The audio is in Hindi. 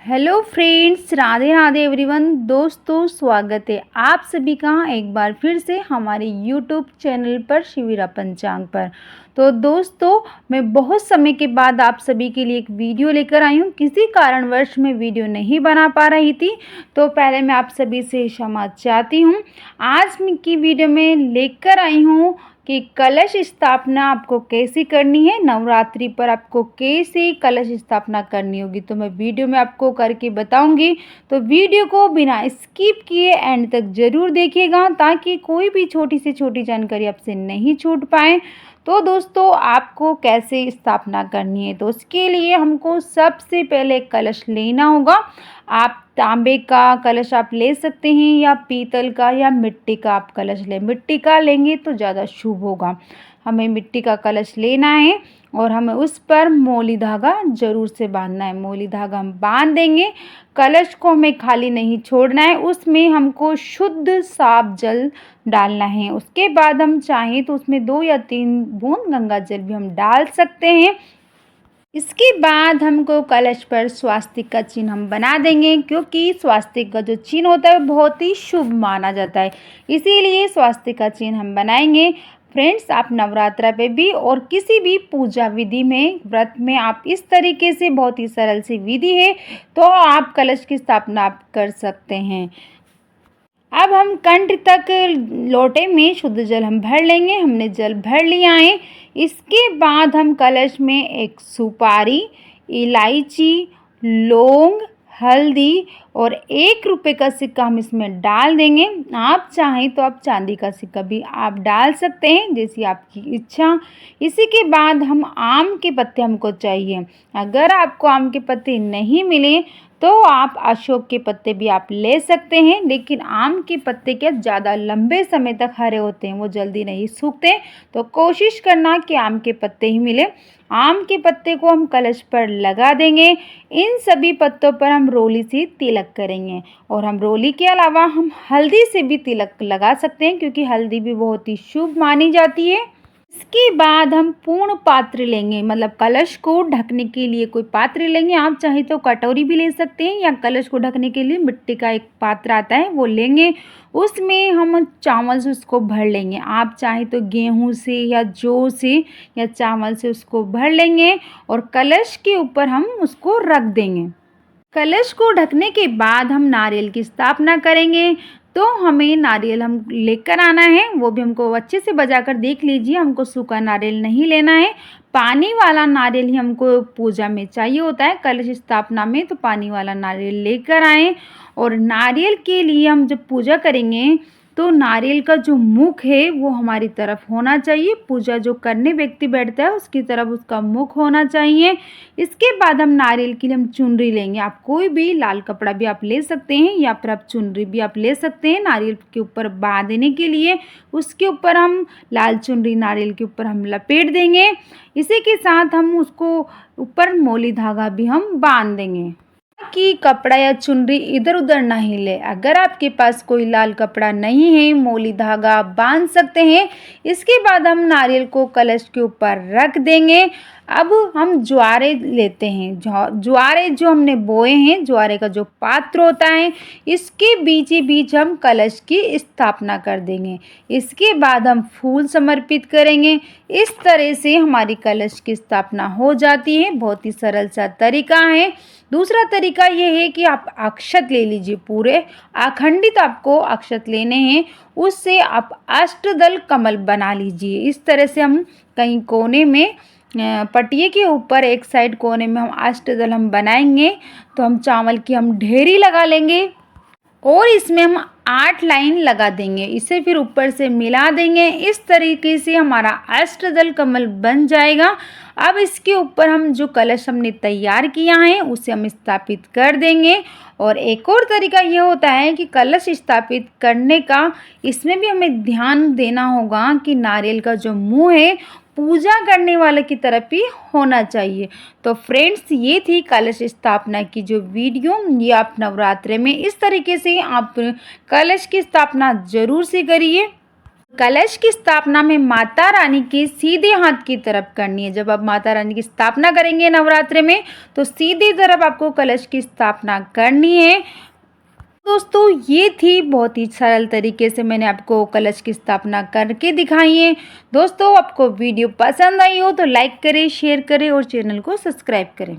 Hello friends, Radhe Radhe everyone. दोस्तों, स्वागत है आप सभी का एक बार फिर से हमारे यूट्यूब चैनल पर शिविरा पंचांग पर। तो दोस्तों, मैं बहुत समय के बाद आप सभी के लिए एक वीडियो लेकर आई हूँ। किसी कारणवश मैं वीडियो नहीं बना पा रही थी, तो पहले मैं आप सभी से क्षमा चाहती हूँ। आज की वीडियो में लेकर आई हूँ कि कलश स्थापना आपको कैसी करनी है, नवरात्रि पर आपको कैसे कलश स्थापना करनी होगी, तो मैं वीडियो में आपको करके बताऊंगी। तो वीडियो को बिना स्किप किए एंड तक ज़रूर देखिएगा, ताकि कोई भी छोटी से छोटी जानकारी आपसे नहीं छूट पाए। तो दोस्तों, आपको कैसे स्थापना करनी है, तो उसके लिए हमको सबसे पहले कलश लेना होगा। आप तांबे का कलश आप ले सकते हैं, या पीतल का, या मिट्टी का आप कलश लें। मिट्टी का लेंगे तो ज़्यादा शुभ होगा। हमें मिट्टी का कलश लेना है और हमें उस पर मौली धागा ज़रूर से बांधना है। मौली धागा हम बांध देंगे। कलश को हमें खाली नहीं छोड़ना है, उसमें हमको शुद्ध साफ जल डालना है। उसके बाद हम चाहें तो उसमें 2 या 3 बूंद गंगा जल भी हम डाल सकते हैं। इसके बाद हमको कलश पर स्वास्तिक का चिन्ह हम बना देंगे, क्योंकि स्वास्तिक का जो चिन्ह होता है वो बहुत ही शुभ माना जाता है, इसीलिए स्वास्तिक का चिन्ह हम बनाएंगे। फ्रेंड्स, आप नवरात्रा पे भी और किसी भी पूजा विधि में, व्रत में आप इस तरीके से, बहुत ही सरल सी विधि है, तो आप कलश की स्थापना आप कर सकते हैं। अब हम कंठ तक लोटे में शुद्ध जल हम भर लेंगे। हमने जल भर लिया है। इसके बाद हम कलश में एक सुपारी, इलायची, लौंग, हल्दी और 1 रुपये का सिक्का हम इसमें डाल देंगे। आप चाहें तो आप चांदी का सिक्का भी आप डाल सकते हैं, जैसी आपकी इच्छा। इसी के बाद हम आम के पत्ते हमको चाहिए। अगर आपको आम के पत्ते नहीं मिले तो आप अशोक के पत्ते भी आप ले सकते हैं, लेकिन आम के पत्ते क्या ज़्यादा लंबे समय तक हरे होते हैं, वो जल्दी नहीं सूखते, तो कोशिश करना कि आम के पत्ते ही मिले। आम के पत्ते को हम कलश पर लगा देंगे। इन सभी पत्तों पर हम रोली से तिलक करेंगे, और हम रोली के अलावा हम हल्दी से भी तिलक लगा सकते हैं, क्योंकि हल्दी भी बहुत ही शुभ मानी जाती है। इसके बाद हम पूर्ण पात्र लेंगे, मतलब कलश को ढकने के लिए कोई पात्र लेंगे। आप चाहे तो कटोरी भी ले सकते हैं, या कलश को ढकने के लिए मिट्टी का एक पात्र आता है वो लेंगे। उसमें हम चावल से उसको भर लेंगे। आप चाहे तो गेहूं से, या जौ से, या चावल से उसको भर लेंगे, और कलश के ऊपर हम उसको रख देंगे। कलश को ढकने के बाद हम नारियल की स्थापना करेंगे। तो हमें नारियल हम लेकर आना है, वो भी हमको अच्छे से बजाकर देख लीजिए। हमको सूखा नारियल नहीं लेना है, पानी वाला नारियल ही हमको पूजा में चाहिए होता है। कलश स्थापना में तो पानी वाला नारियल लेकर आएँ। और नारियल के लिए हम जब पूजा करेंगे, तो नारियल का जो मुख है वो हमारी तरफ होना चाहिए। पूजा जो करने व्यक्ति बैठता है उसकी तरफ उसका मुख होना चाहिए। इसके बाद हम नारियल के लिए हम चुनरी लेंगे। आप कोई भी लाल कपड़ा भी आप ले सकते हैं, या फिर आप चुनरी भी आप ले सकते हैं नारियल के ऊपर बांधने के लिए। उसके ऊपर हम लाल चुनरी नारियल के ऊपर हम लपेट देंगे। इसी के साथ हम उसको ऊपर मौली धागा भी हम बांध देंगे, कि कपड़ा या चुनरी इधर उधर ना हिले। अगर आपके पास कोई लाल कपड़ा नहीं है, मौली धागा आप बांध सकते हैं। इसके बाद हम नारियल को कलश के ऊपर रख देंगे। अब हम ज्वारे लेते हैं। ज्वारे जो हमने बोए हैं, ज्वारे का जो पात्र होता है, इसके बीच ही बीच हम कलश की स्थापना कर देंगे। इसके बाद हम फूल समर्पित करेंगे। इस तरह से हमारी कलश की स्थापना हो जाती है। बहुत ही सरल सा तरीका है। दूसरा तरीका ये है कि आप अक्षत ले लीजिए। पूरे अखंडित आपको अक्षत लेने हैं। उससे आप अष्टदल कमल बना लीजिए। इस तरह से हम कहीं कोने में, पटिए के ऊपर एक साइड कोने में हम अष्टदल हम बनाएंगे। तो हम चावल की हम ढेरी लगा लेंगे, और इसमें हम 8 लाइन लगा देंगे। इसे फिर ऊपर से मिला देंगे। इस तरीके से हमारा अष्टदल कमल बन जाएगा। अब इसके ऊपर हम जो कलश हमने तैयार किया है उसे हम स्थापित कर देंगे। और एक और तरीका ये होता है कि कलश स्थापित करने का, इसमें भी हमें ध्यान देना होगा कि नारियल का जो मुंह है पूजा करने वाले की तरफ ही होना चाहिए। तो फ्रेंड्स, ये थी कलश स्थापना की जो वीडियो। ये आप नवरात्रे में इस तरीके से आप कलश की स्थापना ज़रूर से करिए। कलश की स्थापना में माता रानी के सीधे हाथ की तरफ करनी है। जब आप माता रानी की स्थापना करेंगे नवरात्रि में तो सीधी तरफ आपको कलश की स्थापना करनी है। दोस्तों ये थी बहुत ही सरल तरीके से मैंने आपको कलश की स्थापना करके दिखाई है। दोस्तों आपको वीडियो पसंद आई हो तो लाइक करें, शेयर करें और चैनल को सब्सक्राइब करें।